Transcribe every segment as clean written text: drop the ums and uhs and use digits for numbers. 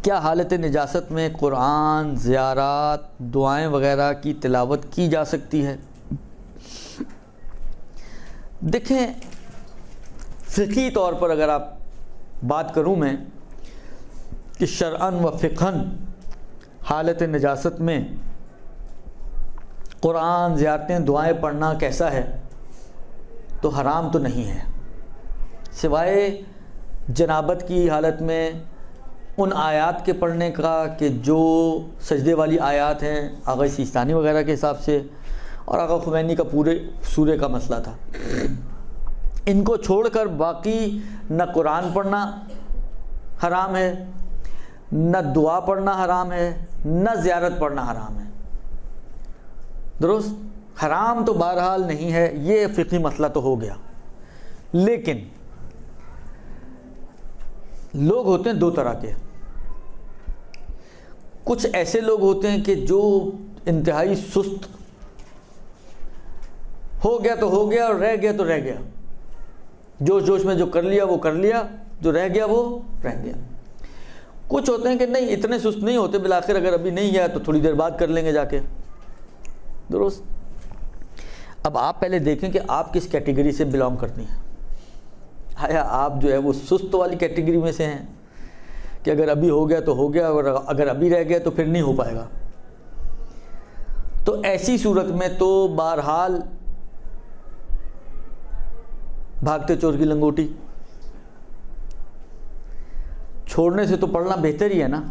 کیا حالت نجاست میں قرآن، زیارات، دعائیں وغیرہ کی تلاوت کی جا سکتی ہے؟ دیکھیں، فقہی طور پر اگر آپ بات کروں میں کہ شرعاً و فقہاً حالت نجاست میں قرآن، زیارتیں، دعائیں پڑھنا کیسا ہے، تو حرام تو نہیں ہے، سوائے جنابت کی حالت میں ان آیات کے پڑھنے کا کہ جو سجدے والی آیات ہیں آغا سیستانی وغیرہ کے حساب سے، اور آغا خمینی کا پورے سورے کا مسئلہ تھا، ان کو چھوڑ کر باقی نہ قرآن پڑھنا حرام ہے، نہ دعا پڑھنا حرام ہے، نہ زیارت پڑھنا حرام ہے۔ درست، حرام تو بہرحال نہیں ہے، یہ فقہی مسئلہ تو ہو گیا۔ لیکن لوگ ہوتے ہیں دو طرح کے، کچھ ایسے لوگ ہوتے ہیں کہ جو انتہائی سست، ہو گیا تو ہو گیا اور رہ گیا تو رہ گیا، جوش جوش میں جو کر لیا وہ کر لیا، جو رہ گیا وہ رہ گیا۔ کچھ ہوتے ہیں کہ نہیں، اتنے سست نہیں ہوتے، بالآخر اگر ابھی نہیں گیا تو تھوڑی دیر بعد کر لیں گے جا کے۔ درست۔ اب آپ پہلے دیکھیں کہ آپ کس کیٹیگری سے بلانگ کرتی ہیں۔ آیا آپ جو ہے وہ سست والی کیٹیگری میں سے ہیں کہ اگر ابھی ہو گیا تو ہو گیا، اور اگر ابھی رہ گیا تو پھر نہیں ہو پائے گا؟ تو ایسی صورت میں تو بہرحال بھاگتے چور کی لنگوٹی، چھوڑنے سے تو پڑھنا بہتر ہی ہے نا۔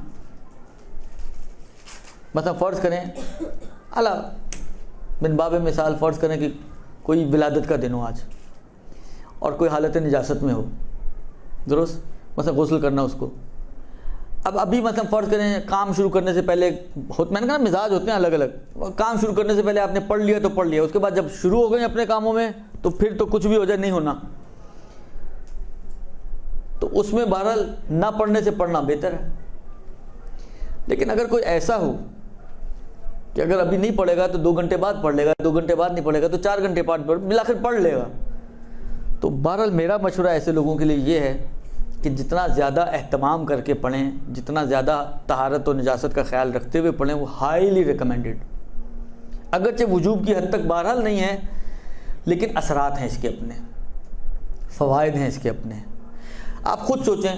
مثلا فرض کریں، اللہ بن باب مثال فرض کریں کہ کوئی ولادت کا دن ہو آج، اور کوئی حالت نجاست میں ہو، درست، مثلا غسل کرنا اس کو۔ اب ابھی مثلا فرض کریں کام شروع کرنے سے پہلے، میں نے کہا مزاج ہوتے ہیں الگ الگ، کام شروع کرنے سے پہلے آپ نے پڑھ لیا تو پڑھ لیا، اس کے بعد جب شروع ہو گئے اپنے کاموں میں تو پھر تو کچھ بھی ہو جائے نہیں ہونا، تو اس میں بہرحال نہ پڑھنے سے پڑھنا بہتر ہے۔ لیکن اگر کوئی ایسا ہو کہ اگر ابھی نہیں پڑھے گا تو 2 گھنٹے بعد پڑھ لے گا، 2 گھنٹے بعد نہیں پڑھے گا تو 4 گھنٹے بعد بالآخر پڑھ لے گا، تو بہرحال میرا مشورہ ایسے لوگوں کے لیے یہ ہے کہ جتنا زیادہ اہتمام کر کے پڑھیں، جتنا زیادہ طہارت و نجاست کا خیال رکھتے ہوئے پڑھیں، وہ ہائیلی ریکمینڈڈ۔ اگرچہ وجوب کی حد تک بہرحال نہیں ہے، لیکن اثرات ہیں اس کے اپنے، فوائد ہیں اس کے اپنے۔ آپ خود سوچیں،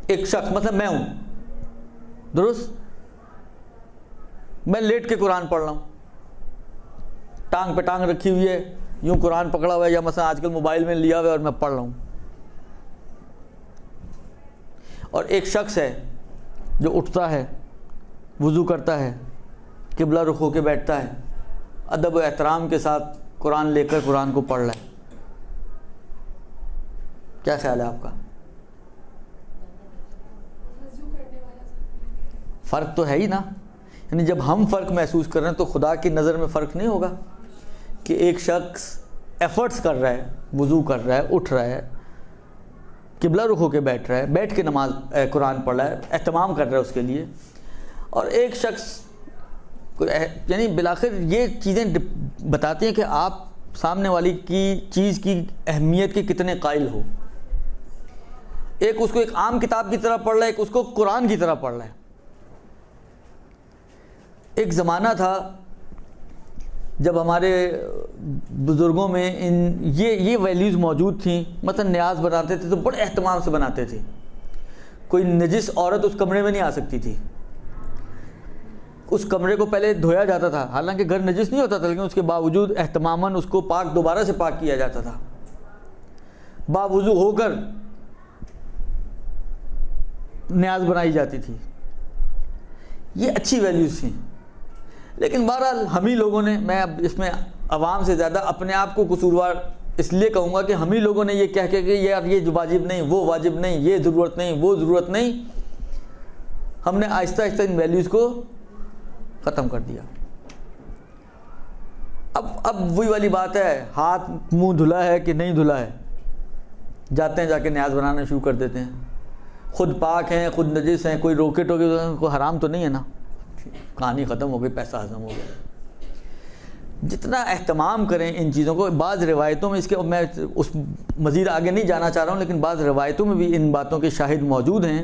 ایک شخص مثلا میں ہوں، درست، میں لیٹ کے قرآن پڑھ رہا ہوں، ٹانگ پہ ٹانگ رکھی ہوئی ہے، یوں قرآن پکڑا ہوا ہے، یا مثلا آج کل موبائل میں لیا ہوا ہے اور میں پڑھ رہا ہوں، اور ایک شخص ہے جو اٹھتا ہے، وضو کرتا ہے، قبلہ رخ ہو کے بیٹھتا ہے، ادب و احترام کے ساتھ قرآن لے کر قرآن کو پڑھ رہا ہے، کیا خیال ہے آپ کا؟ فرق تو ہے ہی نا، یعنی جب ہم فرق محسوس کر رہے ہیں تو خدا کی نظر میں فرق نہیں ہوگا کہ ایک شخص ایفرٹس کر رہا ہے، وضو کر رہا ہے، اٹھ رہا ہے، قبلہ رخ ہو کے بیٹھ رہا ہے، بیٹھ کے نماز قرآن پڑھ رہا ہے، اہتمام کر رہا ہے اس کے لیے، اور ایک شخص یعنی بالآخر یہ چیزیں بتاتی ہیں کہ آپ سامنے والی کی چیز کی اہمیت کے کتنے قائل ہو۔ ایک اس کو ایک عام کتاب کی طرح پڑھ رہا ہے، ایک اس کو قرآن کی طرح پڑھ رہا ہے۔ ایک زمانہ تھا جب ہمارے بزرگوں میں یہ ویلیوز موجود تھیں، مثلا نیاز بناتے تھے تو بڑے اہتمام سے بناتے تھے، کوئی نجس عورت اس کمرے میں نہیں آ سکتی تھی، اس کمرے کو پہلے دھویا جاتا تھا، حالانکہ گھر نجس نہیں ہوتا تھا، لیکن اس کے باوجود اہتماماً اس کو پاک دوبارہ سے پاک کیا جاتا تھا، باوضو ہو کر نیاز بنائی جاتی تھی۔ یہ اچھی ویلیوز تھیں، لیکن بہرحال ہم ہی لوگوں نے، میں اب اس میں عوام سے زیادہ اپنے آپ کو قصوروار اس لیے کہوں گا کہ ہم ہی لوگوں نے یہ کہہ کہ یار یہ واجب نہیں، وہ واجب نہیں، یہ ضرورت نہیں، وہ ضرورت نہیں، ہم نے آہستہ آہستہ ان ویلیوز کو ختم کر دیا۔ اب وہی والی بات ہے، ہاتھ منہ دھلا ہے کہ نہیں دھلا ہے، جاتے ہیں جا کے نیاز بنانا شروع کر دیتے ہیں، خود پاک ہیں خود نجس ہیں، کوئی روکے ٹوکے کو حرام تو نہیں ہے نا، کہانی ختم ہو گئی، پیسہ ہضم ہو گیا۔ جتنا اہتمام کریں ان چیزوں کو، بعض روایتوں میں اس کے، میں اس مزید آگے نہیں جانا چاہ رہا ہوں، لیکن بعض روایتوں میں بھی ان باتوں کے شاہد موجود ہیں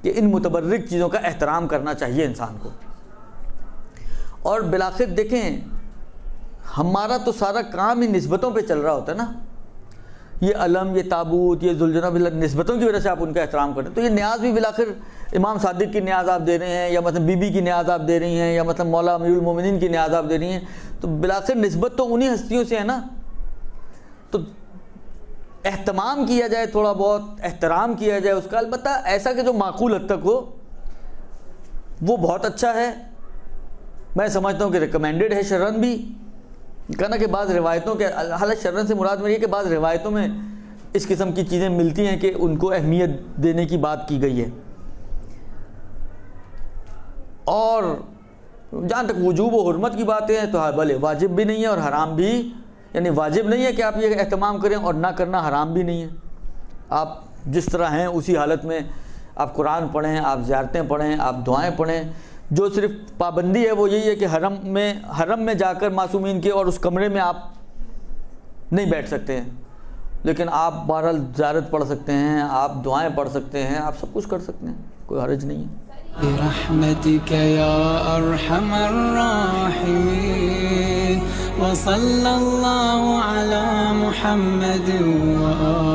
کہ ان متبرک چیزوں کا احترام کرنا چاہیے انسان کو. اور بالآخر دیکھیں ہمارا تو سارا کام ہی نسبتوں پہ چل رہا ہوتا ہے نا. یہ علم، یہ تابوت، یہ ذوالجناح نسبتوں کی وجہ سے آپ ان کا احترام کریں. تو یہ نیاز بھی بالآخر امام صادق کی نیاز آپ دے رہے ہیں، یا مطلب بی بی کی نیاز آپ دے رہی ہیں، یا مطلب مولا امیر المومنین کی نیاز آپ دے رہی ہیں. تو بالآخر نسبت تو انہی ہستیوں سے ہے نا. تو اہتمام کیا جائے، تھوڑا بہت احترام کیا جائے اس کا، البتہ ایسا کہ جو معقول حد تک ہو، وہ بہت اچھا ہے. میں سمجھتا ہوں کہ ریکمینڈڈ ہے شرعن بھی. کہنا کہ بعض روایتوں کے، حالانکہ شرعن سے مراد میری ہے کہ بعض روایتوں میں اس قسم کی چیزیں ملتی ہیں کہ ان کو اہمیت دینے کی بات کی گئی ہے. اور جہاں تک وجوب و حرمت کی باتیں ہیں تو بھلے واجب بھی نہیں ہے اور حرام بھی، یعنی واجب نہیں ہے کہ آپ یہ اہتمام کریں، اور نہ کرنا حرام بھی نہیں ہے. آپ جس طرح ہیں اسی حالت میں آپ قرآن پڑھیں، آپ زیارتیں پڑھیں، آپ دعائیں پڑھیں. جو صرف پابندی ہے وہ یہی ہے کہ حرم میں جا کر معصومین کے اور اس کمرے میں آپ نہیں بیٹھ سکتے ہیں، لیکن آپ بہرحال زیارت پڑھ سکتے ہیں، آپ دعائیں پڑھ سکتے ہیں، آپ سب کچھ کر سکتے ہیں، کوئی حرج نہیں ہے. برحمتك يا أرحم الراحمين وصلى الله على محمد وآله